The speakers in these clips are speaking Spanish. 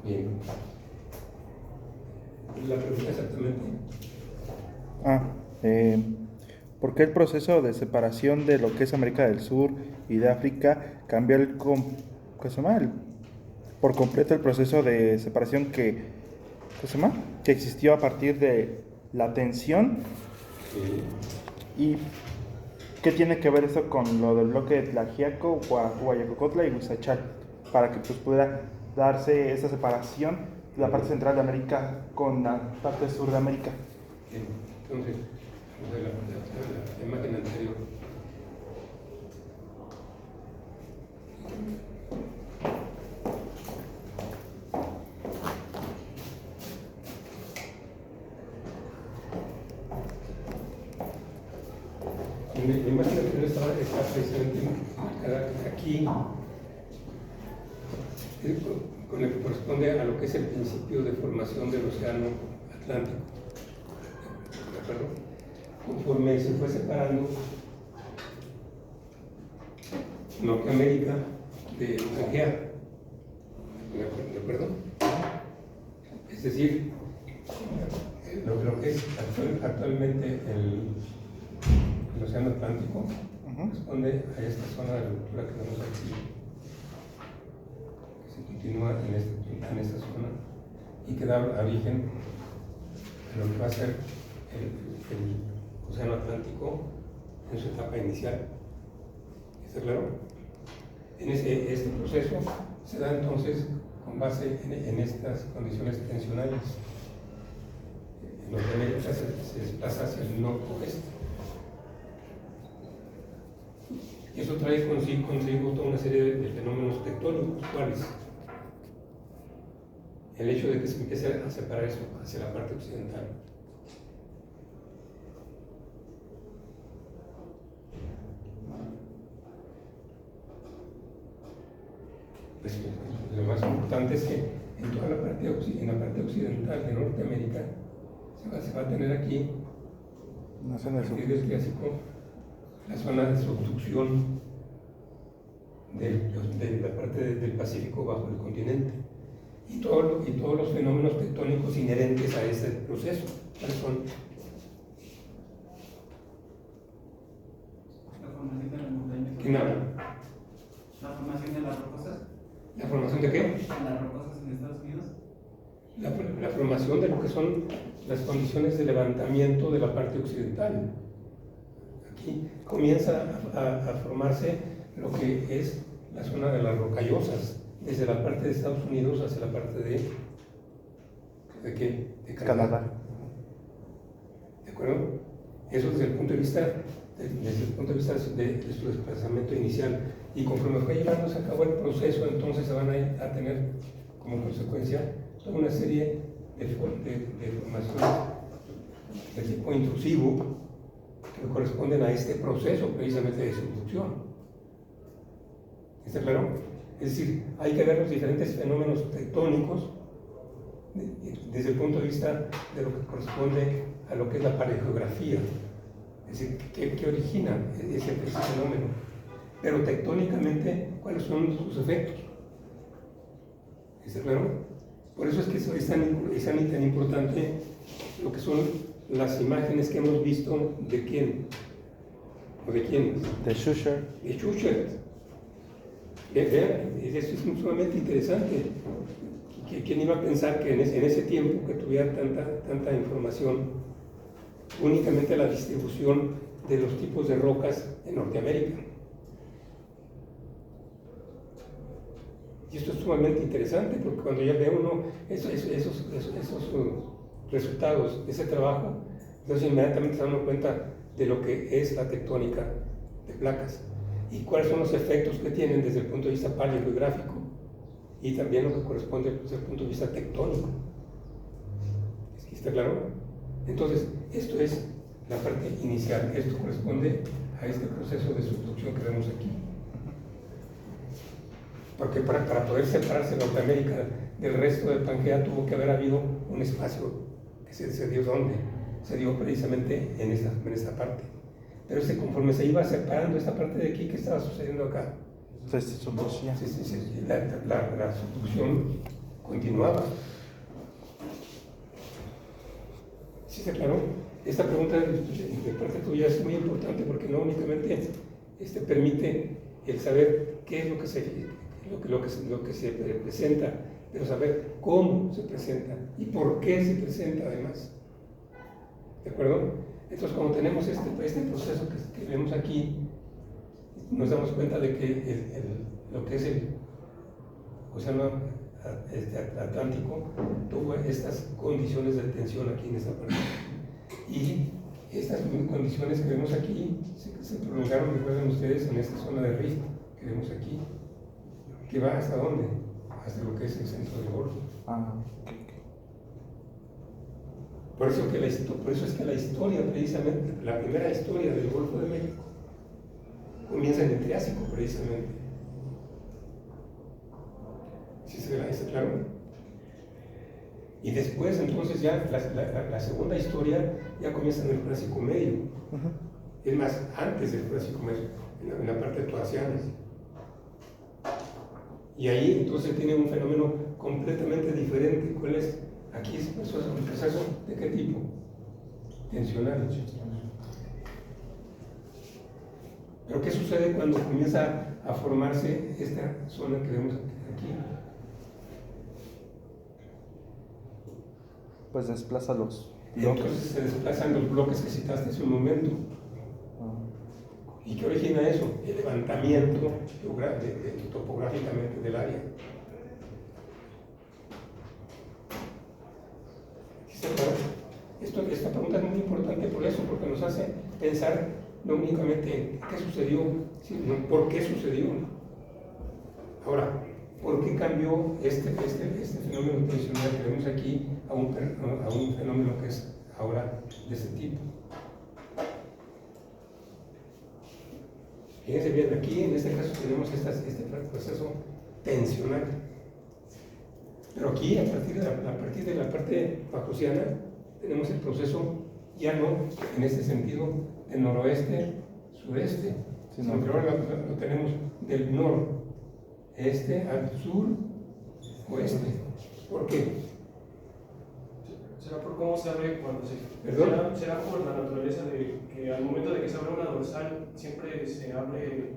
Bien. La pregunta exactamente. ¿Por qué el proceso de separación de lo que es América del Sur y de África cambió ¿qué se llama? Por completo el proceso de separación ¿qué se llama? Que existió a partir de la tensión? Sí. ¿Y qué tiene que ver eso con lo del bloque de Tlaxiaco, Guayacocotla y Huizachal? Para que pues pudiera darse esa separación de la parte central de América con la parte sur de América. Bien. Entonces, vamos a ver la imagen anterior. La imagen anterior está precisamente marcada aquí, con el que corresponde a lo que es el principio de formación del océano Atlántico. ¿De acuerdo? Conforme se fue separando Norteamérica de Pangea. ¿De acuerdo? Es decir, lo que es actualmente el océano Atlántico corresponde a esta zona de ruptura que vemos aquí, que se continúa en esta zona y que da origen a lo que va a ser el océano Atlántico en su etapa inicial. ¿Está claro? Este proceso se da entonces con base en estas condiciones tensionales. Norteamérica se desplaza hacia el noroeste. Y eso trae consigo toda una serie de fenómenos tectónicos. ¿Cuáles? El hecho de que se empiece a separar eso hacia la parte occidental. Pues, lo más importante es que en toda la parte occidental de Norteamérica se va a tener aquí, a partir del Triásico, la zona de subducción de la parte del Pacífico bajo el continente y todos los fenómenos tectónicos inherentes a ese proceso. ¿Cuáles son? La formación de las montañas. ¿Quién habla? La formación de las rocosas. ¿La formación de qué? Las rocosas en Estados Unidos. La formación de lo que son las condiciones de levantamiento de la parte occidental. Aquí comienza a formarse lo que es la zona de las rocallosas, desde la parte de Estados Unidos hacia la parte ¿de qué? De Canadá. ¿De acuerdo? Eso desde el punto de vista de su desplazamiento inicial. Y conforme fue llevándose a cabo el proceso, entonces se van a tener como consecuencia toda una serie de formaciones de tipo intrusivo que corresponden a este proceso precisamente de subducción. ¿Está claro? Es decir, hay que ver los diferentes fenómenos tectónicos desde el punto de vista de lo que corresponde a lo que es la paleogeografía. Es decir, ¿qué origina ese fenómeno? Pero tectónicamente, ¿cuáles son sus efectos? ¿Está claro? Por eso es que es tan importante lo que son las imágenes que hemos visto de quién. ¿O de quiénes? De Schuster. De Schuster. Vean, eso es sumamente interesante. ¿Quién iba a pensar que en ese tiempo que tuviera tanta información, únicamente la distribución de los tipos de rocas en Norteamérica? Y esto es sumamente interesante porque cuando ya ve uno esos resultados de ese trabajo, entonces inmediatamente se da uno cuenta de lo que es la tectónica de placas y cuáles son los efectos que tienen desde el punto de vista paleogeográfico y también lo que corresponde desde el punto de vista tectónico. ¿Está claro? Entonces, esto es la parte inicial. Esto corresponde a este proceso de subducción que vemos aquí. Porque para poder separarse Norteamérica del resto del Pangea tuvo que haber habido un espacio que se dio ¿dónde? Se dio precisamente en esta parte. Pero conforme se iba separando esta parte de aquí, ¿qué estaba sucediendo acá? Subducción. Sí, la subducción continuaba. ¿Sí está claro? Esta pregunta de parte tuya es muy importante porque no únicamente permite el saber qué es lo que se presenta, pero saber cómo se presenta y por qué se presenta además. ¿De acuerdo? Entonces, cuando tenemos este proceso que vemos aquí, nos damos cuenta de que lo que es el océano Atlántico tuvo estas condiciones de tensión aquí en esta parte. Y estas condiciones que vemos aquí se prolongaron, recuerden ustedes, en esta zona de Rift que vemos aquí, que va hasta dónde, hasta lo que es el centro del Golfo. Por eso es que la historia, precisamente, la primera historia del Golfo de México comienza en el Triásico, precisamente. ¿Sí se ve? ¿Está claro? Y después, entonces, ya la segunda historia ya comienza en el Jurásico Medio. Es más, antes del Jurásico Medio, en la parte toarciana. Y ahí, entonces, tiene un fenómeno completamente diferente. ¿Cuál es? Aquí es un proceso ¿de qué tipo? Tensional. Pero ¿qué sucede cuando comienza a formarse esta zona que vemos aquí? Pues desplaza los bloques. bloques. Entonces se desplazan los bloques que citaste hace un momento. ¿Y qué origina eso? El levantamiento topográficamente del área. Esta pregunta es muy importante por eso, porque nos hace pensar no únicamente qué sucedió, sino por qué sucedió. Ahora, ¿por qué cambió este fenómeno tensional que vemos aquí a un fenómeno que es ahora de este tipo? Fíjense bien, aquí en este caso tenemos este proceso tensional. Pero aquí, a partir de la parte bajosiana, tenemos el proceso ya no en este sentido de noroeste-sureste, sino que ahora lo tenemos del noreste al sur-oeste. ¿Por qué? ¿Será por cómo se abre cuando se... ¿Perdón? ¿Será por la naturaleza de que al momento de que se abre una dorsal siempre se abre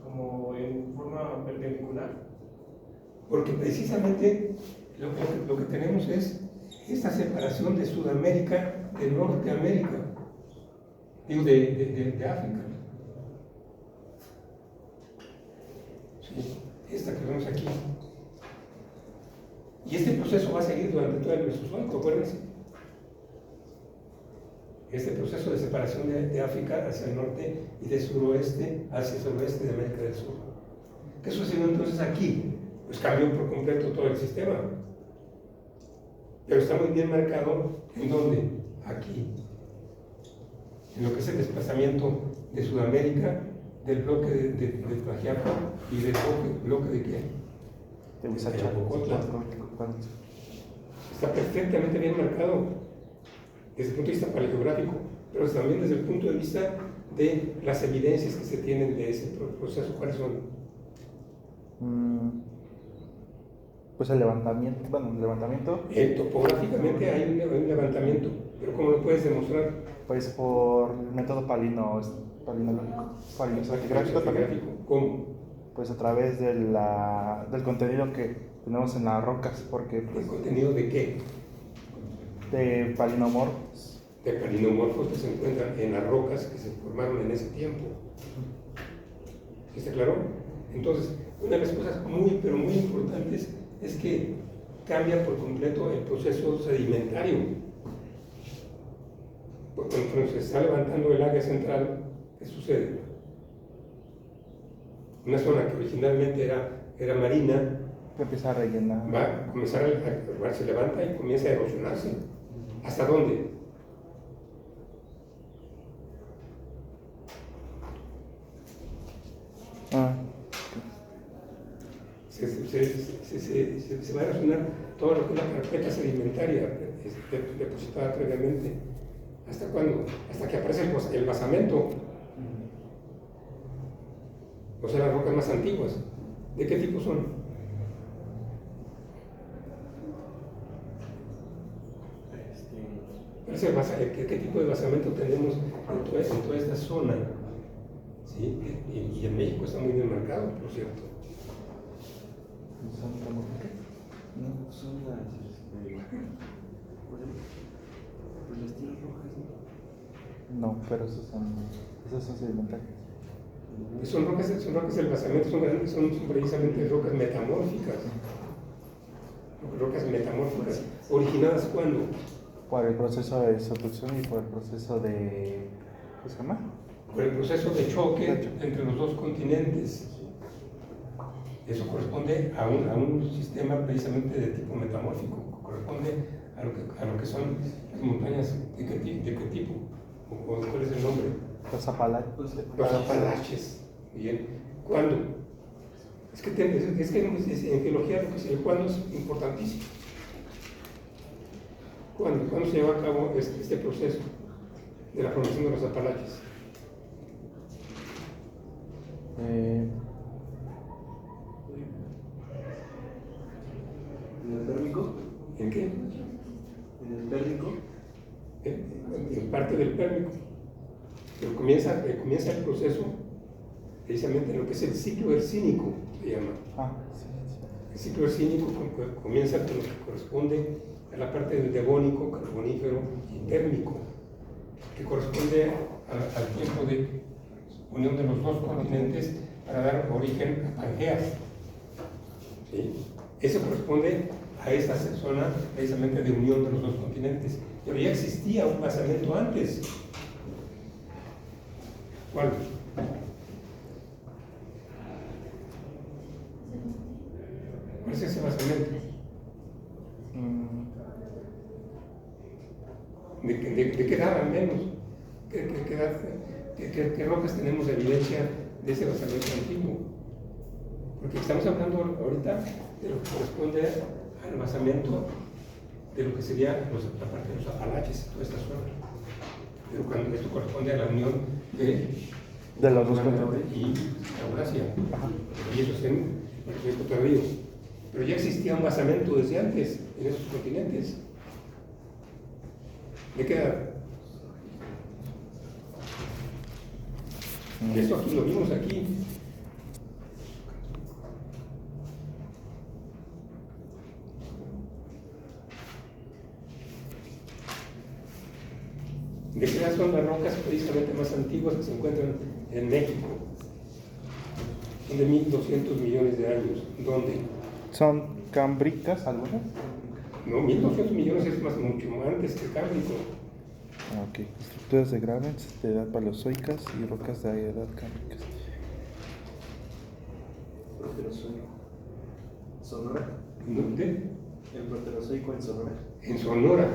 como en forma perpendicular? Porque precisamente lo que tenemos es esta separación de Sudamérica de Norteamérica, digo de África. Sí, esta que vemos aquí. Y este proceso va a seguir durante todo el Mesozoico, acuérdense. Este proceso de separación de África hacia el norte y de suroeste hacia el suroeste de América del Sur. ¿Qué sucedió entonces aquí? Pues cambió por completo todo el sistema. Pero está muy bien marcado en dónde, aquí, en lo que es el desplazamiento de Sudamérica, del bloque de Tlaxiaco y del bloque de qué? De Huizacha-Cocotla. Está perfectamente bien marcado desde el punto de vista paleográfico, pero también desde el punto de vista de las evidencias que se tienen de ese proceso. ¿Cuáles son? Pues el levantamiento, Topográficamente hay un levantamiento, pero ¿cómo lo puedes demostrar? pues por el método palinostratigrafíco también. ¿Cómo? Pues a través del contenido que tenemos en las rocas, porque ¿El pues, contenido de qué? de palinomorfos. De palinomorfos que se encuentran en las rocas que se formaron en ese tiempo. ¿Está claro? Entonces, una de las cosas pero muy importantes es que cambia por completo el proceso sedimentario. Porque cuando se está levantando el área central, ¿qué sucede? Una zona que originalmente era marina, Empieza a rellenar. va a comenzar se levanta y comienza a erosionarse. ¿Hasta dónde? Se va a erosionar todo lo que es la carpeta sedimentaria depositada previamente. ¿Hasta cuándo? Hasta que aparece el basamento. O sea, las rocas más antiguas. ¿De qué tipo son? ¿Qué tipo de basamento tenemos en toda esta zona? ¿Sí? Y en México está muy bien marcado, por cierto. No, son las tierras rojas, ¿no? No, pero esas son sedimentarias. Son rocas del basamento, son precisamente rocas metamórficas. Rocas metamórficas. ¿Originadas cuándo? Por el proceso de subducción y por el proceso de... ¿Cómo se llama? Por el proceso de choque entre los dos continentes. Eso corresponde a un sistema precisamente de tipo metamórfico, corresponde a lo que son las montañas de qué tipo, o cuál es el nombre. Los Apalaches. Los Apalaches. Bien. ¿Cuándo? Es que en geología lo que se cuándo es importantísimo. ¿Cuándo se lleva a cabo este proceso de la formación de los Apalaches? ¿En el Pérmico? ¿En qué? ¿En el Pérmico? En parte del Pérmico. Pero comienza el proceso precisamente en lo que es el ciclo hercínico, se llama. Sí. El ciclo hercínico comienza con lo que corresponde a la parte del devónico, carbonífero y térmico, que corresponde al tiempo de unión de los dos continentes para dar origen a Pangeas. ¿Sí? Eso corresponde a esta zona precisamente de unión de los dos continentes. Pero ya existía un basamento antes. ¿Cuál? ¿Cuál es ese basamento? ¿De qué edad al menos? ¿Qué rocas tenemos de evidencia de ese basamento antiguo? Porque estamos hablando ahorita de lo que corresponde al basamento de lo que sería la parte de los Apalaches, toda esta zona. Pero cuando esto corresponde a la unión de los dos continentes y Eurasia. Y eso es en el Río Tardío. Pero ya existía un basamento desde antes en esos continentes. ¿De qué edad? Esto aquí lo vimos aquí. ¿De qué edad son las rocas precisamente más antiguas que se encuentran en México? Son de 1.200 millones de años. ¿Dónde? ¿Son cámbricas algunas? No, 1.200 millones es mucho antes que Cámbrico. Ok. Estructuras de gravens de edad paleozoicas y rocas de edad cámbricas. Proterozoico. ¿Sonora? ¿Dónde? El proterozoico en Sonora. En Sonora.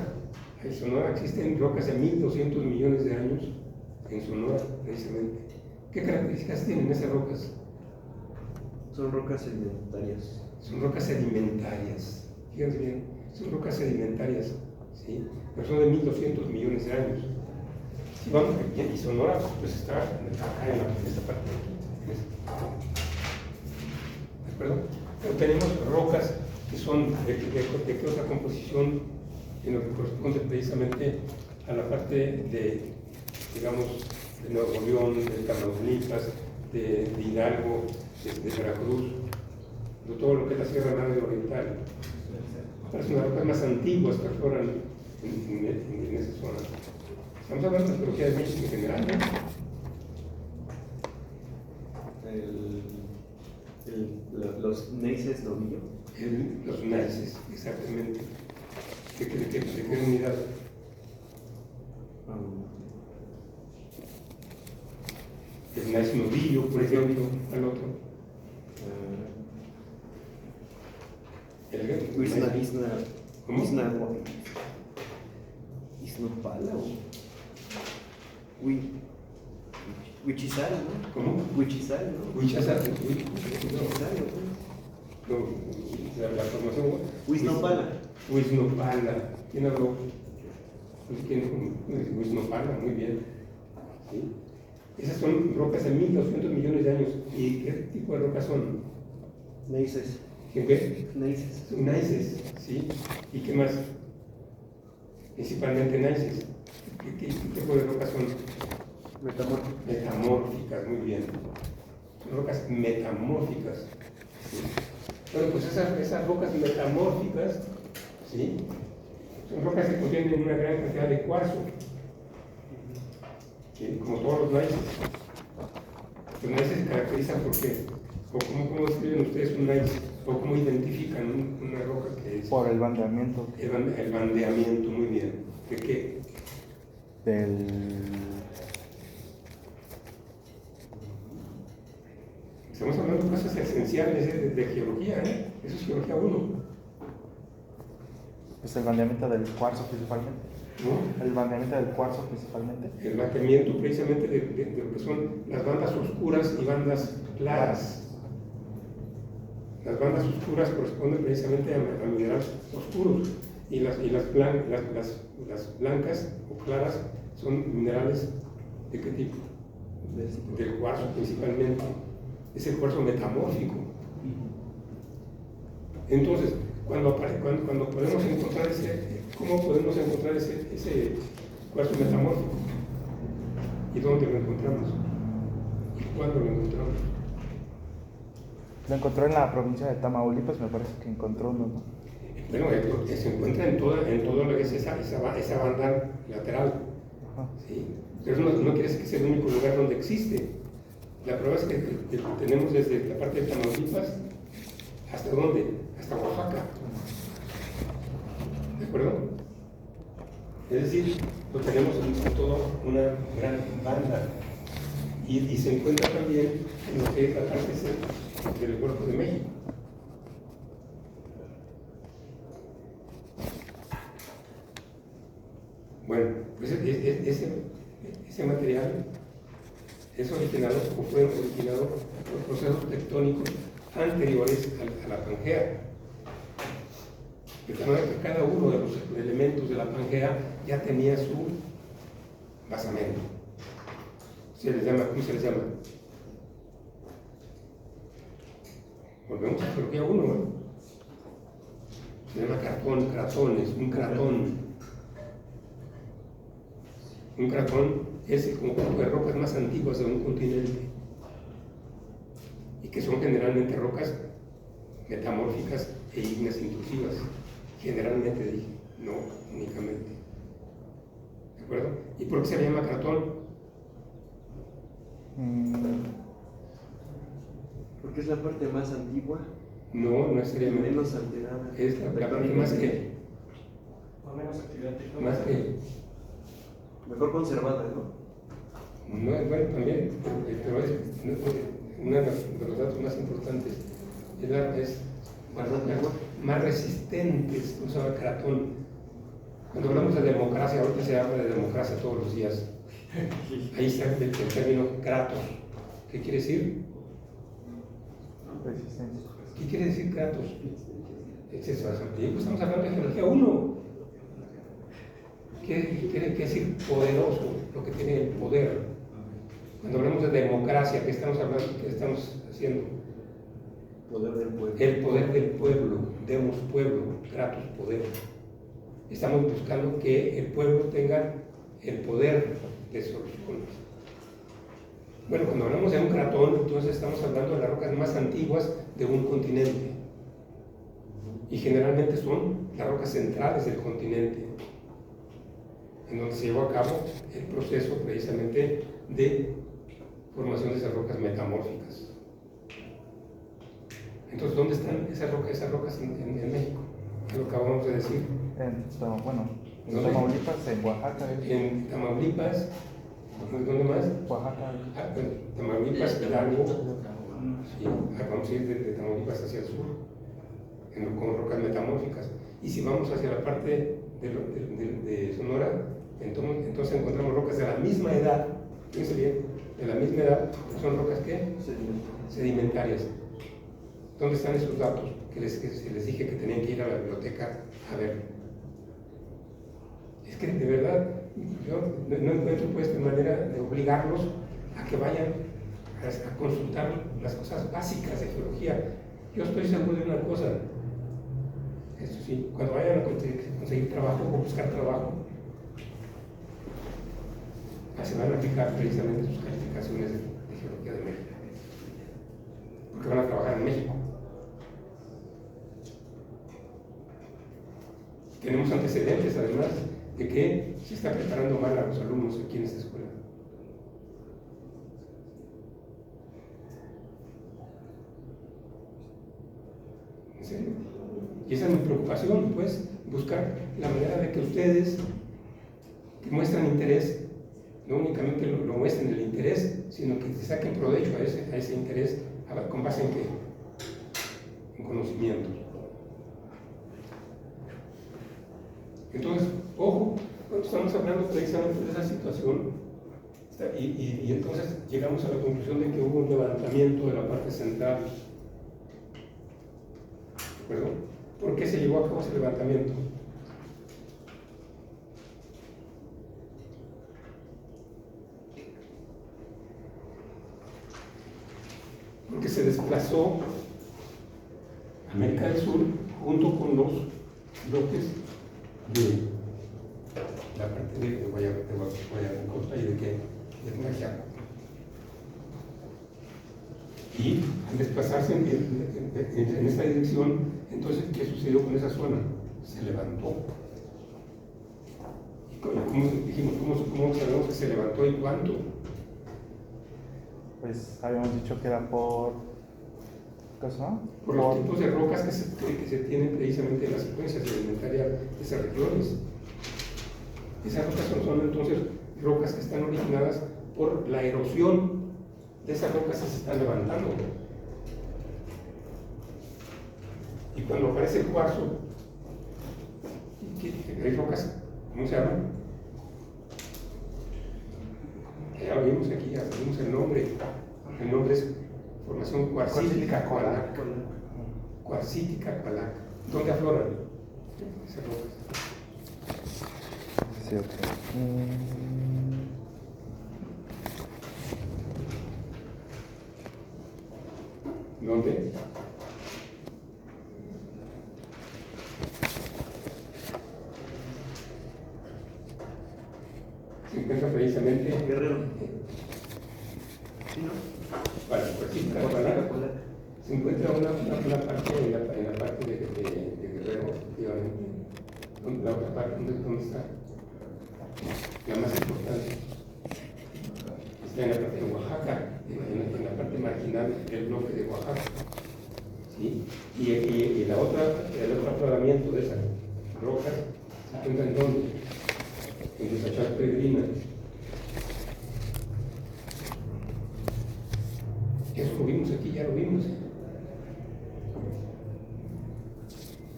En Sonora existen rocas de 1.200 millones de años. En Sonora, precisamente. ¿Qué características tienen esas rocas? Son rocas sedimentarias. Son rocas sedimentarias. Fíjense bien, son rocas sedimentarias, ¿sí? Pero son de 1.200 millones de años. Si vamos, y Sonora pues está acá en esta parte de aquí. ¿De acuerdo? Pero tenemos rocas que son de qué otra composición en lo que corresponde precisamente a la parte de, digamos, de Nuevo León, de Tamaulipas, de Hidalgo, de Veracruz, de todo lo que es la Sierra Madre Oriental. Las rocas más antiguas perforan en esa zona. Estamos hablando de la geología de México en general, ¿no? Los neises novillo. Los naices, exactamente. ¿De qué unidad? El naice novillo, por ejemplo, al otro. Isnopala o Huichizal, ¿no? ¿Cómo? Huichizal, ¿no? Huichazal, Huichizal, no, la formación. Huiznopala. Huiznopala. ¿Quién habló? Huiznopala, muy bien. ¿Sí? Esas son rocas de 1.200 millones de años. ¿Y qué tipo de rocas son? Neises. ¿Qué? Neises. Naices, ¿sí? ¿Y qué más? principalmente gneisses. ¿Qué tipo de rocas son? Metamórfico. Metamórficas, muy bien. Son rocas metamórficas. ¿Sí? Bueno, pues esas rocas metamórficas, ¿sí? Son rocas que contienen una gran cantidad de cuarzo, ¿sí? Como todos los gneisses. Los gneisses se caracterizan porque, o cómo describen ustedes un gneiss, o cómo identifican una roca que es. Por el bandeamiento El bandeamiento, muy bien. ¿De qué? del... Estamos hablando de cosas esenciales de geología, ¿eh? Eso es geología 1, Pues el bandeamiento del cuarzo principalmente. ¿no? El bandeamiento del cuarzo principalmente. El bandeamiento precisamente de lo que son las bandas oscuras y bandas claras. Las bandas oscuras corresponden precisamente a minerales oscuros y las blancas o claras son minerales ¿de qué tipo? Del cuarzo principalmente. Es el cuarzo metamórfico. Entonces, cuando podemos encontrar ¿cómo podemos encontrar ese cuarzo metamórfico? ¿Y dónde lo encontramos? ¿Y cuándo lo encontramos? Lo encontró en la provincia de Tamaulipas, me parece que encontró uno, ¿no? Bueno, se encuentra en todo lo que es esa banda lateral. Ajá. ¿Sí? Pero eso no quiere decir que sea el único lugar donde existe. La prueba es que tenemos desde la parte de Tamaulipas hasta dónde? Hasta Oaxaca. ¿De acuerdo? Es decir, lo tenemos en toda una gran banda. Y se encuentra también en lo que es la parte del Golfo de México. Bueno, pues ese material es originado o fue originado por procesos tectónicos anteriores a la Pangea. De tal manera que cada uno de los elementos de la Pangea ya tenía su basamento. ¿Cómo se les llama? Volvemos a geología 1, ¿no? Se llama cratones, un cratón. Un cratón es el conjunto de rocas más antiguas de un continente y que son generalmente rocas metamórficas e ígneas intrusivas. Generalmente dije, no únicamente. ¿De acuerdo? ¿Y por qué se llama cratón? Porque es la parte más antigua, No necesariamente. menos alterada. Es la parte más que. O menos actividad tectónica. Más que. Mejor conservada, ¿no? No, bueno, también, pero es uno de los datos más importantes. Es las rocas más resistentes, usaba cratón. Cuando hablamos de democracia, ahorita se habla de democracia todos los días. Ahí está el término kratos. ¿Qué quiere decir? Resistencia. ¿Qué quiere decir kratos? Exceso de santidad. Estamos hablando de geología 1. ¿Qué quiere decir poderoso? Lo que tiene el poder. Cuando hablamos de democracia, ¿qué estamos hablando? ¿Qué estamos haciendo? Poder del pueblo. El poder del pueblo, demos pueblo, kratos, poder. Estamos buscando que el pueblo tenga el poder de soluciones. Bueno, cuando hablamos de un cratón, entonces estamos hablando de las rocas más antiguas de un continente. Y generalmente son las rocas centrales del continente, en donde se llevó a cabo el proceso precisamente de formación de esas rocas metamórficas. Entonces, ¿dónde están esas rocas en México? Es lo que acabamos de decir. En ¿Dónde? Tamaulipas, en Oaxaca. En Tamaulipas, ¿dónde más? Oaxaca. Bueno, Tamaulipas, Hidalgo, sí, vamos a ir de Tamaulipas hacia el sur, con rocas metamórficas. Y si vamos hacia la parte de Sonora, entonces encontramos rocas de la misma edad, fíjense bien, de la misma edad, son rocas ¿qué? Sedimentarias. ¿Dónde están esos datos que les dije que tenían que ir a la biblioteca a ver? Es que de verdad, yo no encuentro pues de manera de obligarlos a que vayan a consultar las cosas básicas de geología. Yo estoy seguro de una cosa, eso sí, cuando vayan a conseguir trabajo o buscar trabajo, se van a fijar precisamente sus calificaciones de Geología de México, porque van a trabajar en México. Tenemos antecedentes, además, de que se está preparando mal a los alumnos aquí en esta escuela. ¿En serio? Y esa es mi preocupación, pues, buscar la manera de que ustedes que muestran interés, no únicamente lo muestren el interés, sino que se saquen provecho a ese interés, ¿con base en qué? En conocimiento. Entonces, ojo, cuando estamos hablando precisamente de esa situación, y entonces llegamos a la conclusión de que hubo un levantamiento de la parte central. ¿De acuerdo? ¿Por qué se llevó a cabo ese levantamiento? Porque se desplazó América del Sur junto con los bloques de la parte de Guayacosta y de Mayaco. Y al desplazarse en esta dirección, entonces, ¿qué sucedió con esa zona? Se levantó. ¿Y cómo sabemos que se levantó y cuánto? Pues habíamos dicho que era por... ¿qué son? Por los tipos de rocas que se tienen precisamente en las secuencias sedimentarias de esas regiones. Esas rocas son entonces rocas que están originadas por la erosión de esas rocas que se están levantando. Y cuando aparece el cuarzo, hay rocas, ¿cómo se llaman? Ya lo vimos aquí, ya vimos el nombre. El nombre es formación cuarcítica Coalac. Cuarcítica Coalac. ¿Dónde afloran esas rocas? Sí, ok. ¿Dónde? Se encuentra precisamente Guerrero. ¿Sí, no? para cuarcítica Coalac. Se encuentra una parte en la parte de Guerrero, efectivamente. La otra parte, ¿dónde está? La más importante. Está en la parte de Oaxaca, en la parte marginal del bloque de Oaxaca. ¿Sí? Y el otro afloramiento de esas rocas se encuentra en dónde? En Desachar Peregrina. Eso lo vimos aquí, ya lo vimos.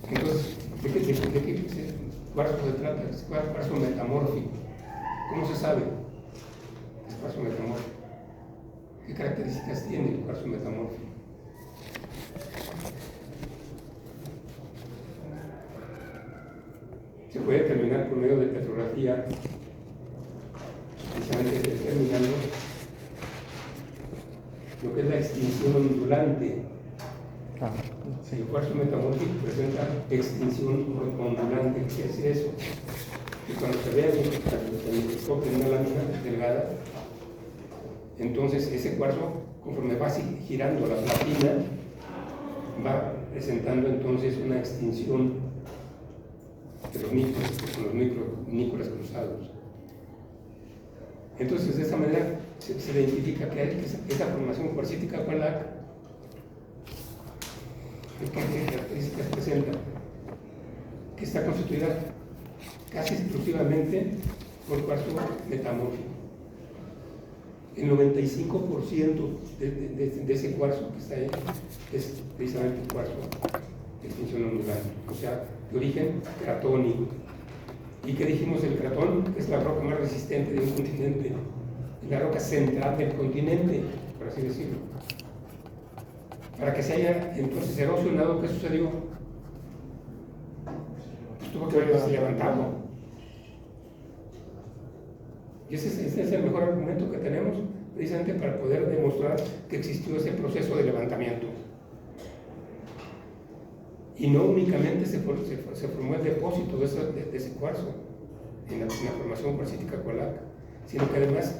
Entonces, ¿de qué cuarzo se trata? Es cuarzo metamórfico. ¿Cómo se sabe? Es cuarzo metamórfico. ¿Qué características tiene el cuarzo metamórfico? Se puede determinar por medio de petrografía, precisamente determinando lo que es la extinción ondulante. Sí. El cuarzo metamórfico presenta extinción ondulante. ¿Qué es eso? Y cuando se vea el microscopio en una lámina delgada, entonces ese cuarzo, conforme va girando la platina, va presentando entonces una extinción de los níqueles, que son los níqueles cruzados. Entonces, de esa manera se identifica que esa formación cuarcítica Coalac, ¿qué características presenta? Que está constituida casi exclusivamente por cuarzo metamórfico. El 95% de ese cuarzo que está ahí es precisamente un cuarzo de extinción ondulante, o sea, de origen cratónico. ¿Y qué dijimos del cratón? Que es la roca más resistente de un continente, la roca central del continente, por así decirlo. Para que se haya entonces erosionado, ¿qué sucedió? Pues tuvo que haberse levantado. Y ese es el mejor argumento que tenemos precisamente para poder demostrar que existió ese proceso de levantamiento. Y no únicamente se formó el depósito de ese cuarzo en la formación cuarcítica Coalac, sino que además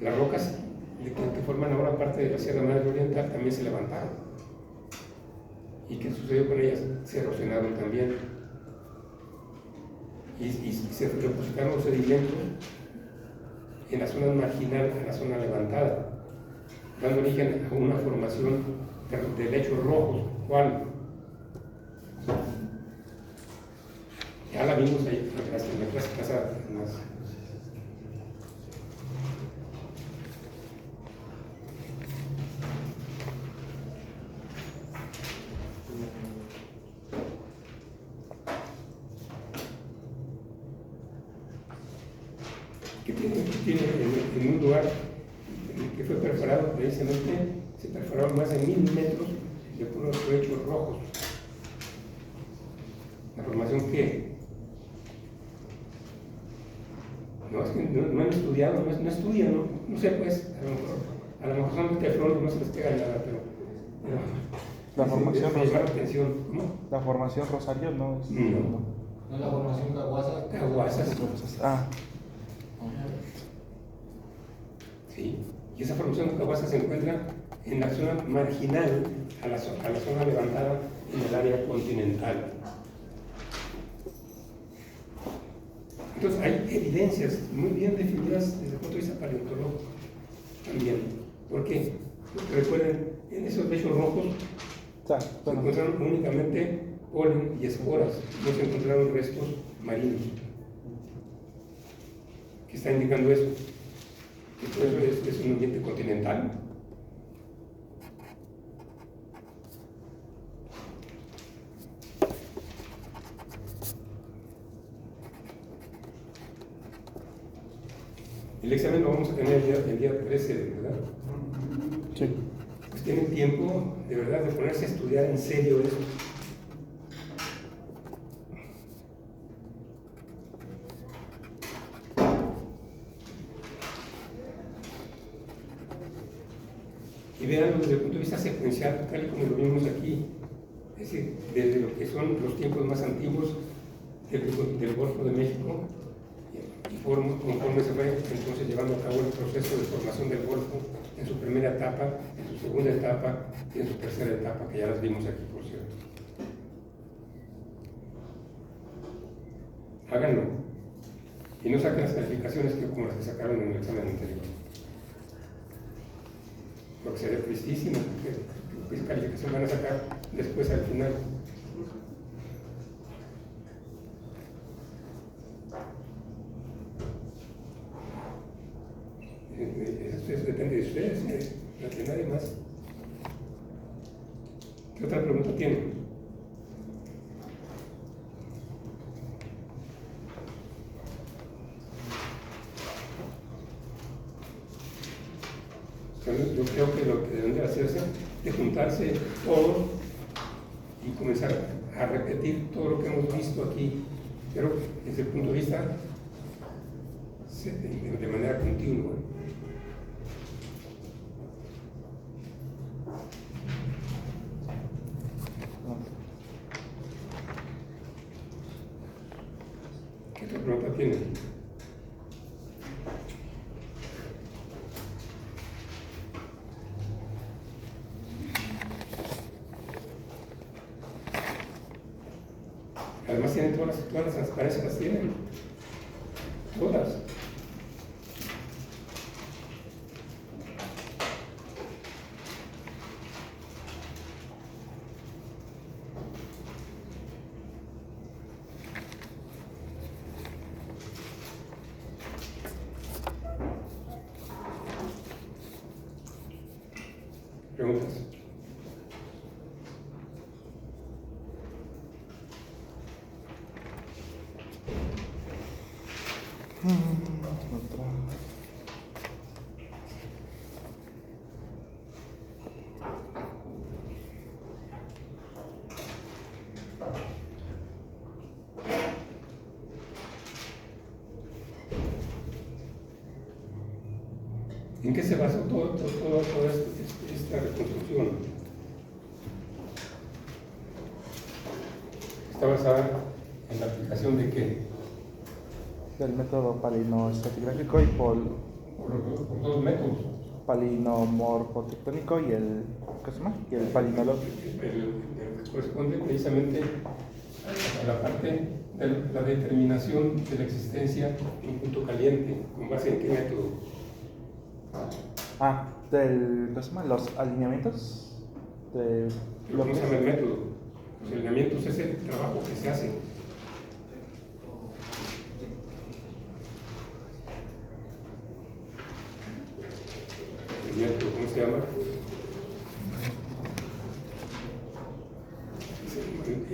las rocas que forman ahora parte de la Sierra Madre Oriental también se levantaron. ¿Y qué sucedió con ellas? Se erosionaron también. Y se depositaron los sedimentos en la zona marginal, en la zona levantada, dando origen a una formación de lechos rojos. ¿Cuál? Ya la vimos ahí en la clase pasada. Que tiene en un lugar que fue perforado, precisamente se perforaron más de 1000 metros de puros lechos rojos. La formación que no es que no han estudiado, no estudian, no sé, pues a lo mejor son de teflón y no se les pega nada, pero La formación me llama la Rosario. atención. ¿Cómo? La formación Rosario no es. No. No es la formación Caguasa. Caguasas. Ah, Sí, y esa formación de Caguasas se encuentra en la zona marginal a la zona levantada en el área continental. Entonces hay evidencias muy bien definidas desde el punto de vista paleontológico también. ¿Por qué? Porque recuerden, en esos lechos rojos se bueno, encontraron únicamente polen y esporas, no se encontraron restos marinos. ¿Qué está indicando eso? Que todo eso es un ambiente continental. El examen lo vamos a tener el día 13, ¿verdad? sí. Pues tienen tiempo de verdad de ponerse a estudiar en serio eso. Y veanlo desde el punto de vista secuencial, tal y como lo vimos aquí, es decir, desde lo que son los tiempos más antiguos del Golfo de México, y conforme se fue entonces llevando a cabo el proceso de formación del Golfo en su primera etapa, en su segunda etapa y en su tercera etapa, que ya las vimos aquí, por cierto. Háganlo. Y no saquen las calificaciones como las que sacaron en el examen anterior. Porque sería tristísimo, porque esa calificación van a sacar después al final. Eso depende de ustedes, de nadie más. ¿Qué otra pregunta tienen? Entonces, yo creo que lo que deben de hacerse es juntarse todos y comenzar a repetir todo lo que hemos visto aquí, pero desde el punto de vista de manera continua. ¿Qué otra pregunta tienen? Además tienen todas las transparencias, las tienen. Todas. Preguntas. ¿En qué se basó toda esta reconstrucción? Está basada en la aplicación de qué? del método palinoestratigráfico y por dos métodos. palinomorfotectónico y el, ¿qué se llama? Y el palinológico. El que corresponde precisamente a la parte de la determinación de la existencia de un punto caliente, ¿con base en qué método? Del, ¿qué se llama? Los alineamientos de Lo que se llama el método. Los alineamientos es el trabajo que se hace. El método, ¿cómo se llama?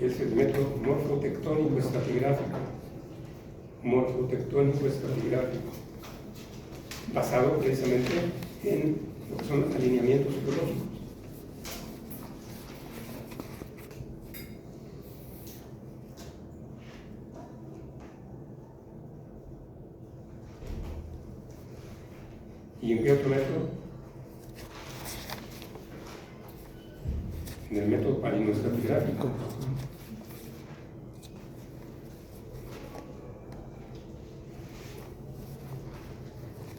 Es el método morfotectónico estratigráfico. Morfotectónico estratigráfico. Basado precisamente en lo que son alineamientos geológicos. ¿Y en qué otro método? En el método palinoestratigráfico.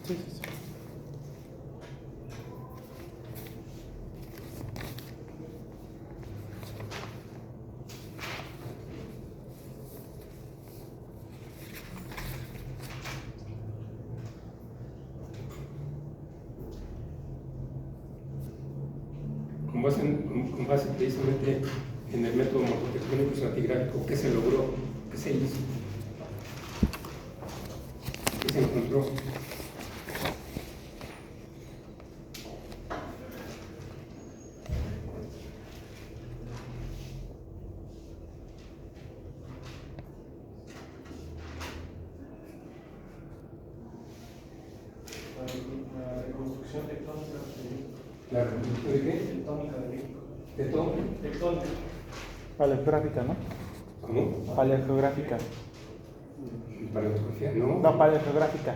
Sí, sí, sí. Con base precisamente en el método morfotectónico estratigráfico, ¿qué se logró? ¿Qué se hizo? ¿Qué se encontró? La reconstrucción tectónica ¿La reconstrucción de qué? tectónica de México. ¿De todo? Tectónica. Paleogeográfica, ¿no? ¿Cómo? Paleogeográfica. ¿Paleografía? No. No, paleogeográfica.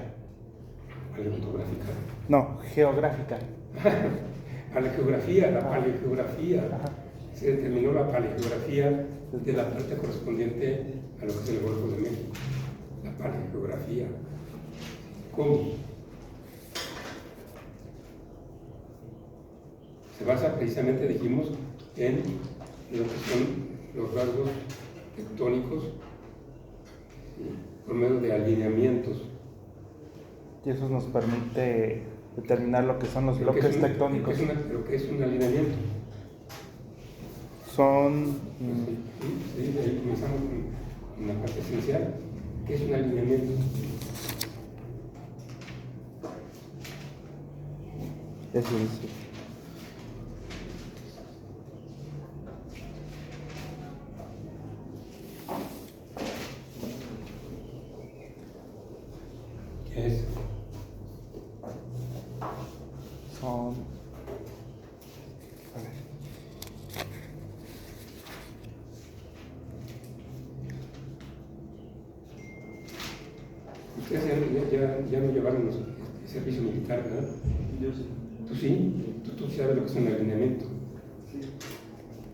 ¿Paleográfica? No, geográfica. Paleogeografía, la paleogeografía. Ajá. Se determinó la paleogeografía de la parte correspondiente a lo que es el Golfo de México. La paleogeografía. ¿Cómo? Se basa precisamente, dijimos, en lo que son los rasgos tectónicos, ¿sí?, por medio de alineamientos. Y eso nos permite determinar lo que son los Pero ¿qué bloques es un- tectónicos. ¿Pero qué es un alineamiento? Son. Sí, ahí comenzamos con la parte esencial. ¿Qué es un alineamiento? Eso es. ¿Qué es? Son. A ver. Ustedes ya no llevaron el servicio militar, ¿verdad? Yo sí. ¿Tú sí? ¿Tú sabes lo que es un alineamiento?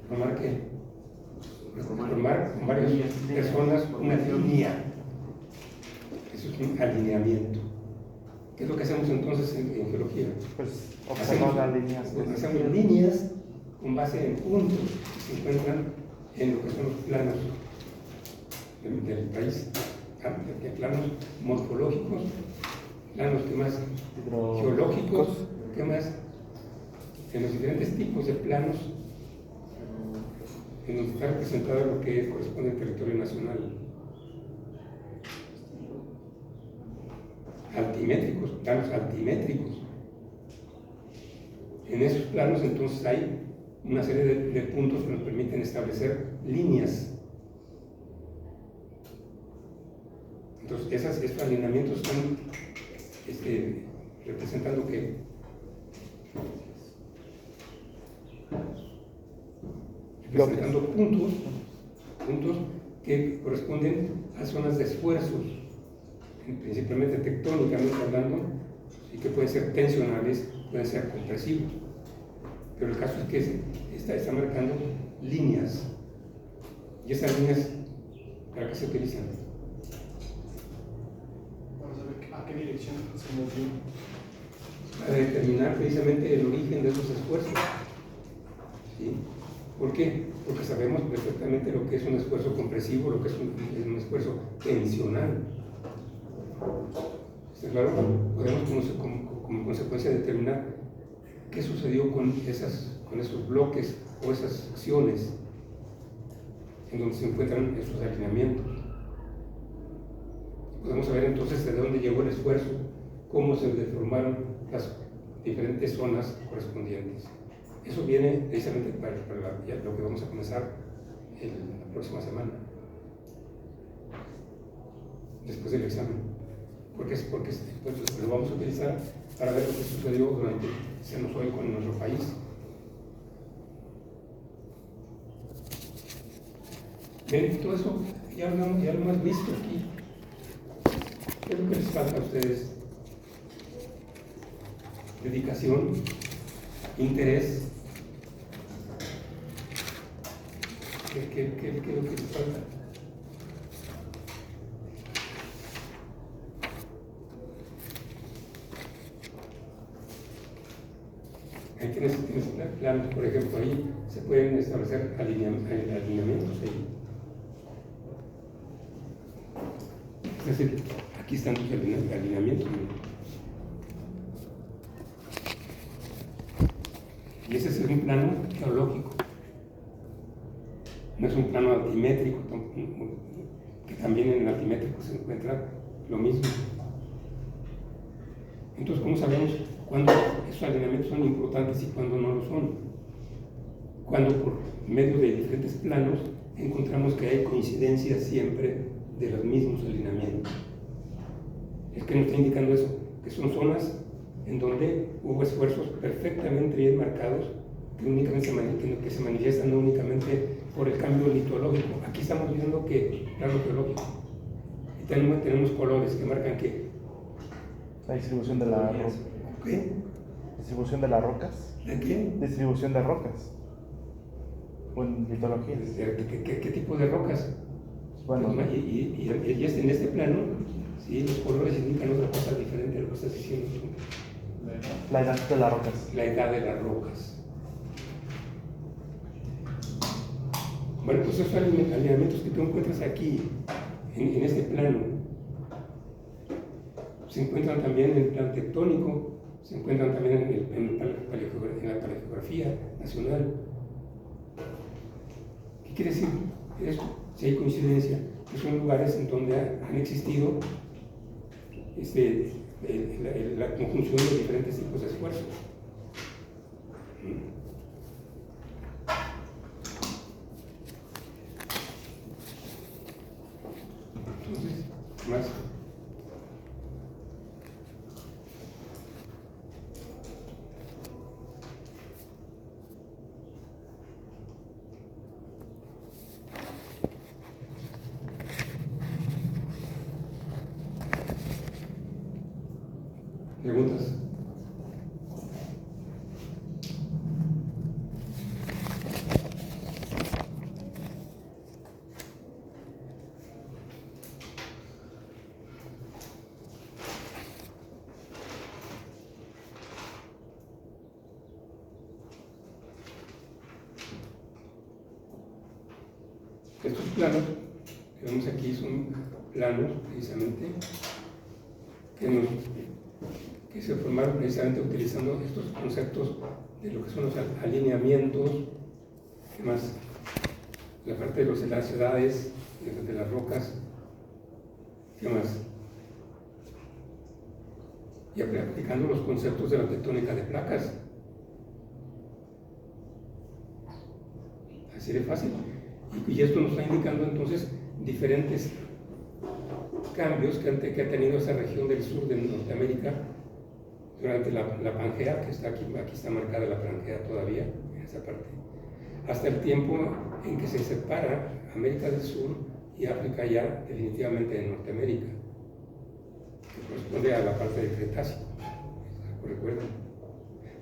¿Formar qué? Formar con varias personas una línea. Eso es un alineamiento. ¿Qué es lo que hacemos entonces en geología? Pues observar las líneas. Hacemos líneas con base en puntos que se encuentran en lo que son los planos del país, de planos morfológicos, planos que más geológicos, ¿qué más? En los diferentes tipos de planos en donde está representado lo que corresponde al territorio nacional. Altimétricos, planos altimétricos. En esos planos entonces hay una serie de puntos que nos permiten establecer líneas. Entonces estos alineamientos están representando que representando puntos que corresponden a zonas de esfuerzos, principalmente tectónicamente hablando, y que pueden ser tensionales, pueden ser compresivos. Pero el caso es que está marcando líneas. ¿Y esas líneas para qué se utilizan? ¿A qué dirección se movió? Para determinar precisamente el origen de esos esfuerzos. ¿Sí? ¿Por qué? Porque sabemos perfectamente lo que es un esfuerzo compresivo, lo que es un esfuerzo tensional. ¿Está claro? Podemos como consecuencia determinar qué sucedió con esos bloques o esas secciones en donde se encuentran esos alineamientos. Podemos saber entonces de dónde llegó el esfuerzo, cómo se deformaron las diferentes zonas correspondientes. Eso viene precisamente para lo que vamos a comenzar la próxima semana, después del examen. Porque lo vamos a utilizar para ver lo que sucedió durante el Cenozoico en nuestro país. Ven, todo eso ya lo hemos visto aquí. ¿Qué es lo que les falta a ustedes? Dedicación, interés. ¿Qué es lo que les falta? Hay quienes planos, por ejemplo, ahí se pueden establecer alineamientos ahí. Es decir, aquí están los alineamientos. Y ese es un plano geológico. No es un plano altimétrico, que también en el altimétrico se encuentra lo mismo. Entonces, ¿cómo sabemos cuándo esos alineamientos son importantes y cuándo no lo son? Cuando por medio de diferentes planos encontramos que hay coincidencia siempre de los mismos alineamientos. Es que nos está indicando eso, que son zonas en donde hubo esfuerzos perfectamente bien marcados que únicamente se manifiestan no únicamente por el cambio litológico. Aquí estamos viendo que plano geológico y tenemos colores que marcan que La distribución de la roca. ¿qué? Distribución de las rocas. ¿De qué? Distribución de rocas. O en litología. ¿Qué tipo de rocas? Bueno, Y en este plano, sí, los colores indican otra cosa diferente a lo que estás diciendo tú. la edad de las rocas. La edad de las rocas. Bueno, pues esos alineamientos que tú encuentras aquí, en este plano, se encuentran también en el plano tectónico, se encuentran también en la paleografía nacional. ¿Qué quiere decir esto? Si hay coincidencia, que son lugares en donde han existido la conjunción de diferentes tipos de esfuerzos. Entonces, más. ¿Preguntas? Estos planos que vemos aquí son planos precisamente que se formaron precisamente utilizando estos conceptos de lo que son los alineamientos, ¿qué más? La parte de las ciudades, de las rocas, ¿qué más? Y aplicando los conceptos de la tectónica de placas. Así de fácil. Y esto nos está indicando entonces diferentes cambios que ha tenido esa región del sur de Norteamérica durante la Pangea, que está aquí está marcada la Pangea todavía, en esa parte, hasta el tiempo en que se separa América del Sur y África ya definitivamente de Norteamérica, que corresponde a la parte del Cretácico, recuerden.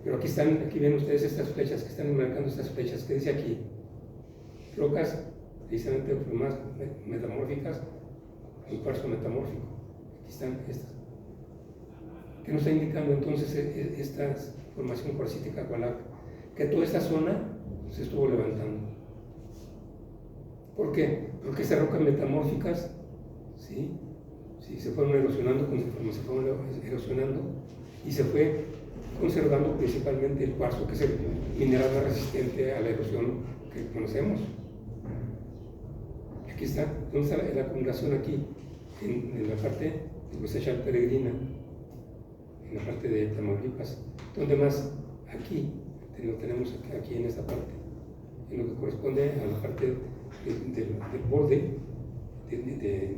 Pero aquí ven ustedes estas flechas, que están marcando estas flechas, que dice aquí, rocas precisamente más metamórficas, un cuarzo metamórfico. Aquí están estas. ¿Qué nos está indicando entonces esta formación cuarcítica Coalac? Que toda esta zona se estuvo levantando. ¿Por qué? Porque esas rocas metamórficas, ¿sí? Sí, se fueron erosionando conforme se fueron erosionando y se fue conservando principalmente el cuarzo, que es el mineral más resistente a la erosión que conocemos. Aquí está, ¿dónde está la acumulación? Aquí, en la parte de cosecha peregrina, en la parte de Tamaulipas. ¿Dónde más? Aquí, lo tenemos aquí en esta parte, en lo que corresponde a la parte del borde de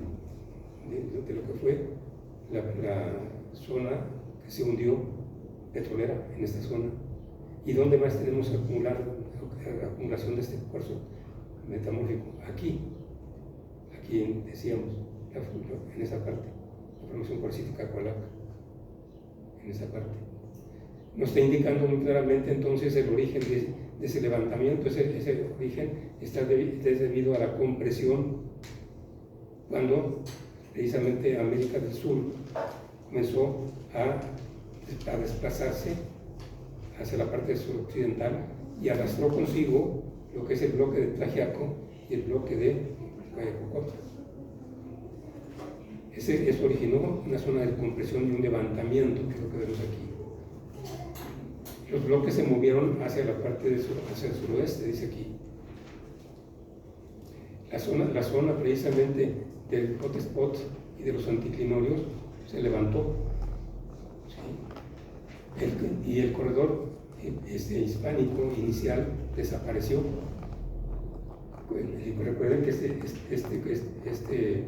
lo que fue la zona que se hundió petrolera en esta zona. ¿Y dónde más tenemos acumulación de este cuarzo metamórfico? Aquí decíamos, en esa parte, la formación cuarcítica Coalac, en esa parte. Nos está indicando muy claramente entonces el origen de ese levantamiento. Ese origen es debido a la compresión, cuando precisamente América del Sur comenzó a desplazarse hacia la parte suroccidental y arrastró consigo lo que es el bloque de Tlaxiaco y el bloque de Cocota. Eso originó una zona de compresión y un levantamiento, que es lo que vemos aquí. Los bloques se movieron hacia la parte hacia el suroeste, dice aquí. La zona precisamente del hotspot y de los anticlinorios se levantó, ¿sí? Y el corredor hispánico inicial desapareció. Recuerden que este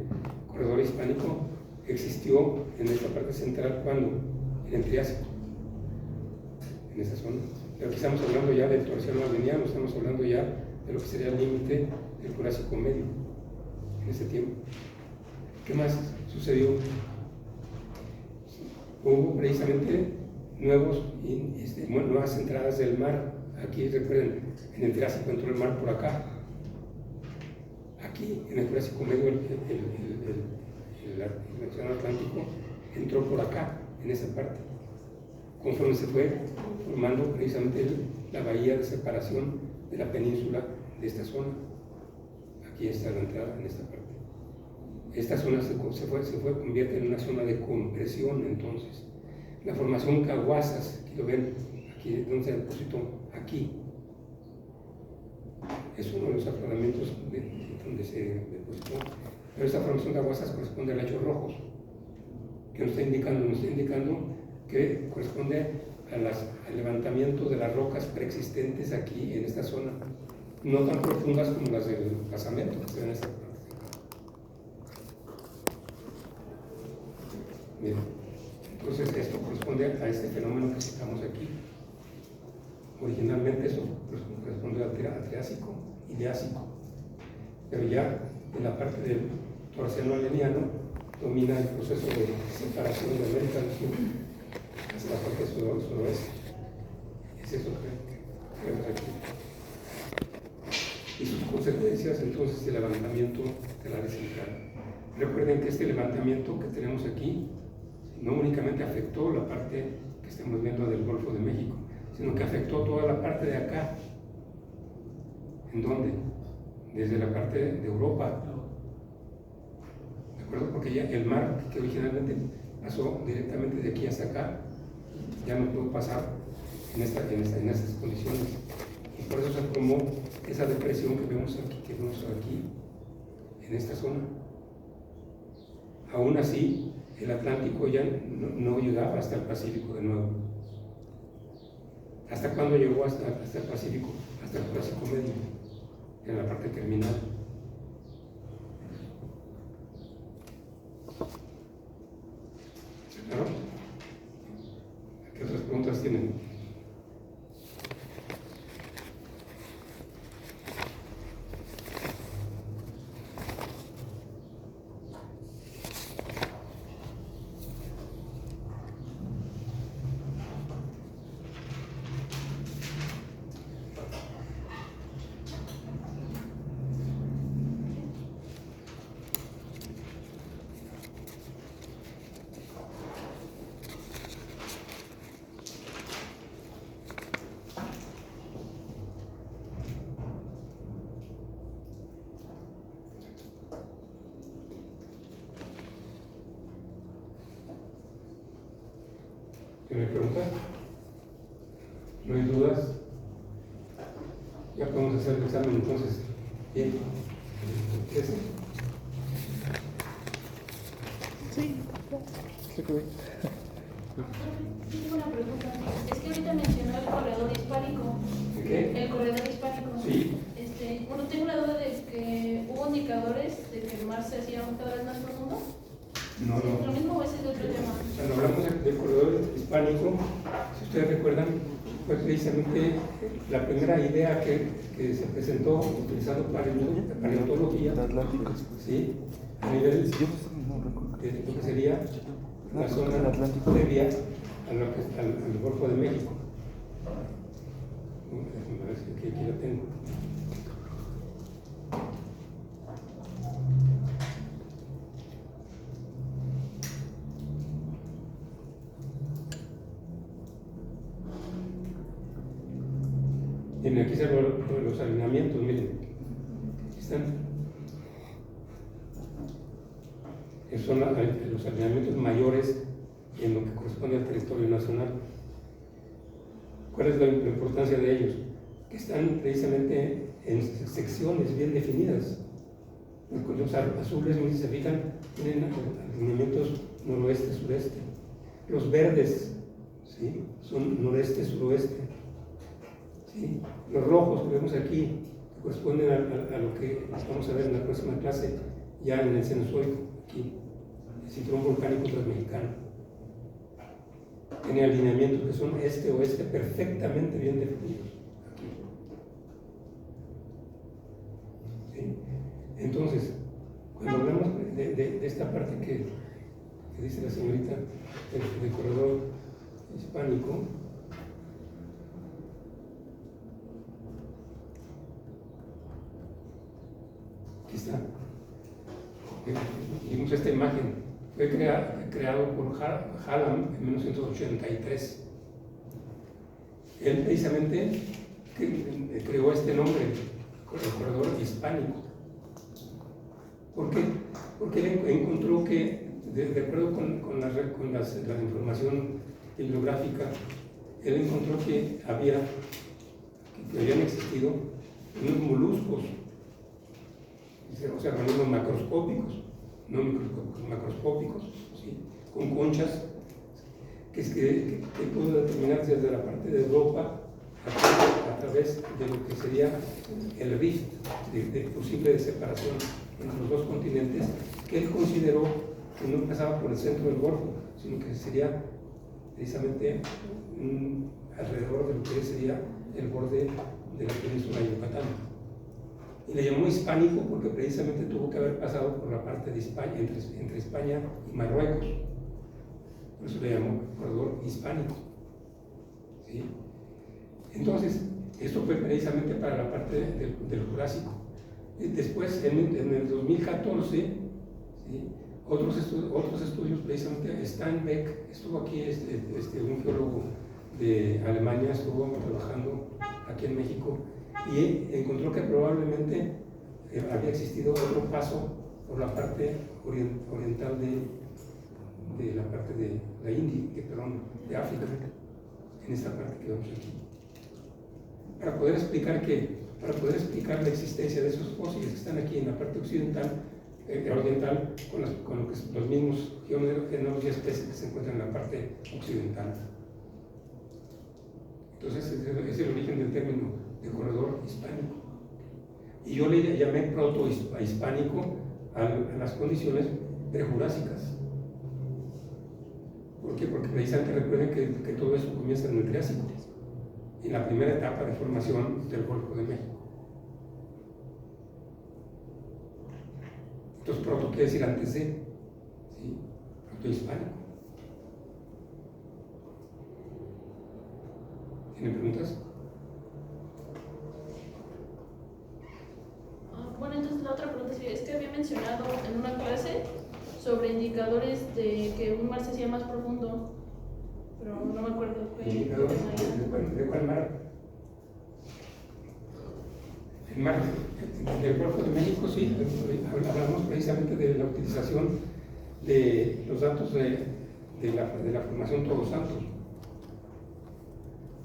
corredor hispánico existió en esta parte central cuando, en el Triásico, en esa zona. Pero aquí estamos hablando ya del Torciano Armeniano, estamos hablando ya de lo que sería el límite del Jurásico Medio en ese tiempo. ¿Qué más sucedió? Hubo precisamente nuevas entradas del mar. Aquí recuerden, en el Triásico entró el mar por acá. Aquí, en el Jurásico Medio, el Océano Atlántico entró por acá, en esa parte, conforme se fue formando precisamente la bahía de separación de la península de esta zona. Aquí está la entrada en esta parte. Esta zona se convierte en una zona de compresión. Entonces, la formación Caguasas, aquí lo ven, aquí donde se depositó, aquí, es uno de los afloramientos donde se depositó. Pero esta formación de aguasas corresponde a lechos rojos, que nos está indicando que corresponde al levantamiento de las rocas preexistentes aquí en esta zona, no tan profundas como las del basamento que se ven en esta parte. Bien, entonces esto corresponde a este fenómeno que citamos aquí. Originalmente eso corresponde al Triásico y Diásico, pero ya en la parte del Torciano Armeniano domina el proceso de separación de América del Sur hacia la parte suroeste. Es eso que vemos aquí. Y sus consecuencias, entonces, el levantamiento del área central. Recuerden que este levantamiento que tenemos aquí no únicamente afectó la parte que estamos viendo del Golfo de México, sino que afectó toda la parte de acá. ¿En dónde? Desde la parte de Europa. ¿De acuerdo? Porque ya el mar que originalmente pasó directamente de aquí hasta acá, ya no pudo pasar en estas condiciones. Y por eso se formó esa depresión que vemos aquí, en esta zona. Aún así, el Atlántico ya no llegaba hasta el Pacífico de nuevo. ¿Hasta cuándo llegó hasta el Pacífico? Hasta el Jurásico Medio, en la parte terminal. ¿Claro? ¿Qué otras preguntas tienen? ¿Tiene preguntas? ¿No hay dudas? Ya podemos hacer el examen entonces. Bien. ¿Ese? Tengo una pregunta. Es que ahorita mencionó el corredor hispánico. ¿De qué? El corredor hispánico. Sí. Bueno, tengo la duda de que hubo indicadores de que el mar se hacía cada vez más profundo. No, ¿Es lo no. mismo o ese es de otro tema? Cuando hablamos del corredor hispánico, si ustedes recuerdan, fue precisamente la primera idea que se presentó utilizando paleontología, ¿sí? A nivel de lo que sería la zona previa al Golfo de México. A ver si aquí la tengo. Miren, aquí se ven los alineamientos, miren. Aquí están. Esos son los alineamientos mayores en lo que corresponde al territorio nacional. ¿Cuál es la importancia de ellos? Que están precisamente en secciones bien definidas. Los azules, si se fijan, tienen alineamientos noroeste-sureste. Los verdes, ¿sí?, son noreste-suroeste. ¿Sí? Los rojos que vemos aquí que corresponden a lo que vamos a ver en la próxima clase, ya en el Cenozoico, aquí, el cinturón volcánico transmexicano. Tiene alineamientos que son este-oeste perfectamente bien definidos. Aquí. ¿Sí? Entonces, cuando hablamos de esta parte que dice la señorita del corredor hispánico, aquí está. Vimos esta imagen. Fue creado por Hallam en 1983. Él precisamente creó este nombre, el corredor hispánico. ¿Por qué? Porque él encontró que, de acuerdo con la información bibliográfica, él encontró que habían existido unos moluscos, o sea, organismos macroscópicos, no microscópicos, macroscópicos, ¿sí?, con conchas que pudo determinarse desde la parte de Europa a través de lo que sería el rift de posible separación entre los dos continentes, que él consideró que no pasaba por el centro del Golfo, sino que sería precisamente alrededor de lo que sería el borde de la península de Yucatán. Y le llamó hispánico porque precisamente tuvo que haber pasado por la parte de España, entre España y Marruecos. Por eso le llamó corredor hispánico. ¿Sí? Entonces, esto fue precisamente para la parte del Jurásico. Y después, en el 2014, ¿sí?, otros estudios, precisamente Steinbeck estuvo aquí, un geólogo de Alemania, estuvo trabajando aquí en México y encontró que probablemente había existido otro paso por la parte oriental de la parte de la India, de África, en esta parte que vemos aquí. Para poder explicar la existencia de esos fósiles que están aquí en la parte oriental, con los mismos géneros y especies que se encuentran en la parte occidental. Entonces, es el origen del término de corredor hispánico. Y yo le llamé proto-hispánico a las condiciones prejurásicas. ¿Por qué? Porque precisamente recuerden que todo eso comienza en el Triásico, en la primera etapa de formación del Golfo de México. Entonces, proto quiere decir antes de, ¿sí?, proto-hispánico. ¿Tienen preguntas? Bueno, entonces la otra pregunta es que había mencionado en una clase sobre indicadores de que un mar se hacía más profundo, pero no me acuerdo qué ¿Indicadores de cuál mar? El mar del Golfo de México, sí, hablamos precisamente de la utilización de los datos de la formación Todos Santos.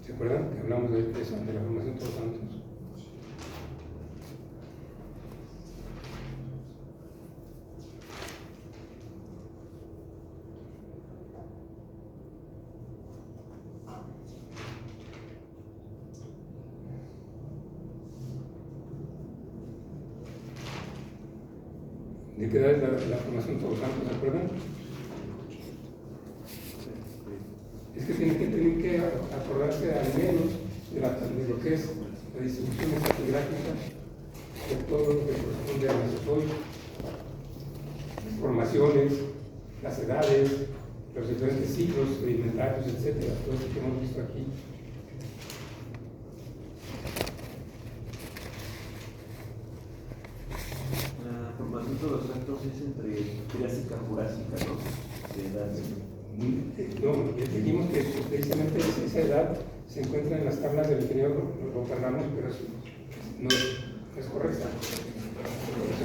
¿Se acuerdan que hablamos de eso, de la formación Todos Santos? ¿De qué edad es la formación Todos Santos? ¿Se acuerdan? Es que tienen que acordarse al menos de lo que es la distribución estratigráfica de todo lo que corresponde a la SOI, las formaciones, las edades, los diferentes ciclos sedimentarios, etcétera, todo eso que hemos visto aquí. La formación de los santos es entre Triásica y Jurásica, ¿no? De edad. No, dijimos que precisamente esa edad se encuentra en las tablas del ingeniero Rotterdam, pero no es correcta.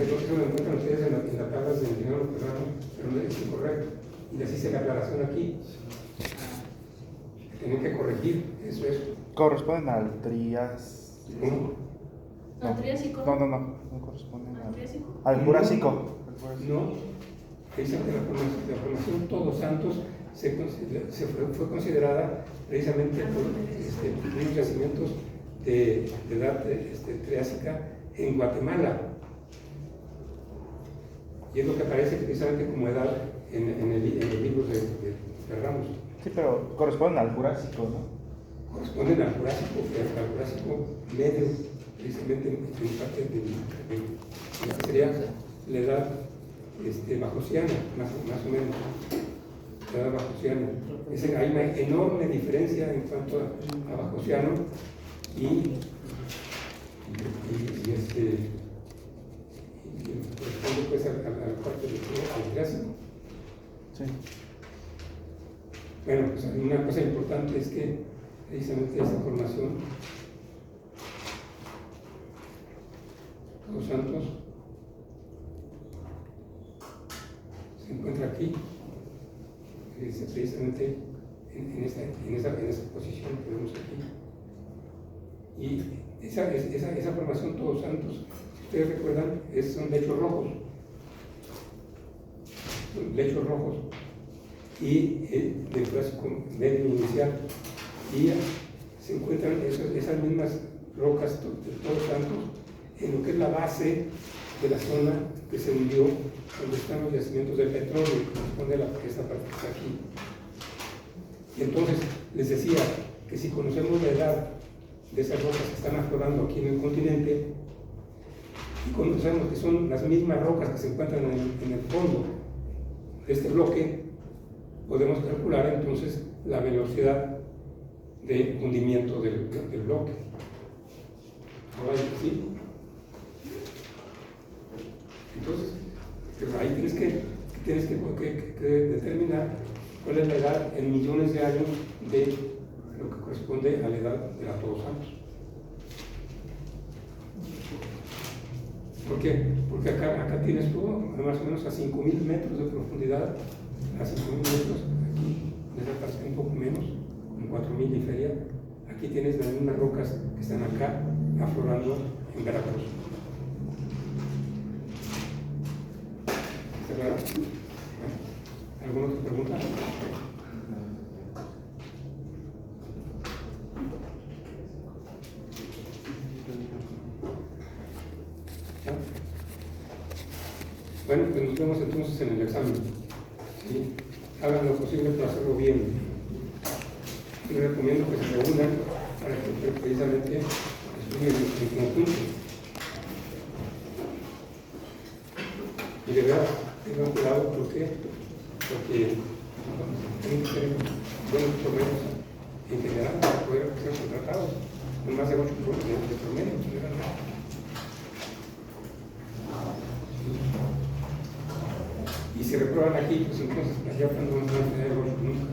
Eso lo encuentran ustedes en las tablas del ingeniero Rotterdam, pero no es incorrecto. Y así se la aclaración aquí. Tienen que corregir, eso es. Corresponden al Trias. ¿Cómo? ¿Al Triásico? No corresponden ¿Al Triásico? al Jurásico. No, dicen que la formación Todos Santos fue considerada precisamente por unos yacimientos de edad triásica en Guatemala. Y es lo que aparece precisamente como edad en el libro de Ramos. Sí, pero corresponden al Jurásico, ¿no? Corresponden al Jurásico medio, precisamente en parte de lo que sería la edad bajosiana, más o menos. La edad bajosiana. Hay una enorme diferencia en cuanto a bajosiano y corresponde pues al parte del Triásico. Sí. Bueno, pues una cosa importante es que precisamente esa formación, Todos Santos, se encuentra aquí, precisamente en esa posición que vemos aquí. Y esa formación Todos Santos, si ustedes recuerdan, son lechos rojos. Lechos rojos. Y del Jurásico medio inicial. Y se encuentran esas mismas rocas de Todos Santos en lo que es la base de la zona que se hundió, donde están los yacimientos de petróleo, que corresponde a esta parte que está aquí. Y entonces les decía que si conocemos la edad de esas rocas que están aflorando aquí en el continente, y conocemos que son las mismas rocas que se encuentran en el fondo de este bloque, podemos calcular entonces la velocidad de hundimiento del bloque. ¿Ahora sí? Entonces, ahí tienes que determinar cuál es la edad en millones de años de lo que corresponde a la edad de la Todos Santos. ¿Por qué? Porque acá tienes todo más o menos a 5.000 metros de profundidad, a 5.000 metros, aquí en esa parte un poco menos, con 4.000 y feria. Aquí tienes las mismas rocas que están acá aflorando en Veracruz. ¿Está claro? ¿Alguna otra pregunta? ¿Ya? Bueno, pues nos vemos entonces en el examen. ¿Sí? Hagan lo posible para hacerlo bien. Les recomiendo que se reúnan para que precisamente estudien en conjunto. Y de verdad, tengan cuidado porque tienen que tener buenos promedios en general para poder ser contratados con más de 8 de promedio en general. Y si reprueban aquí, pues entonces allá cuando van a tener 8 nunca.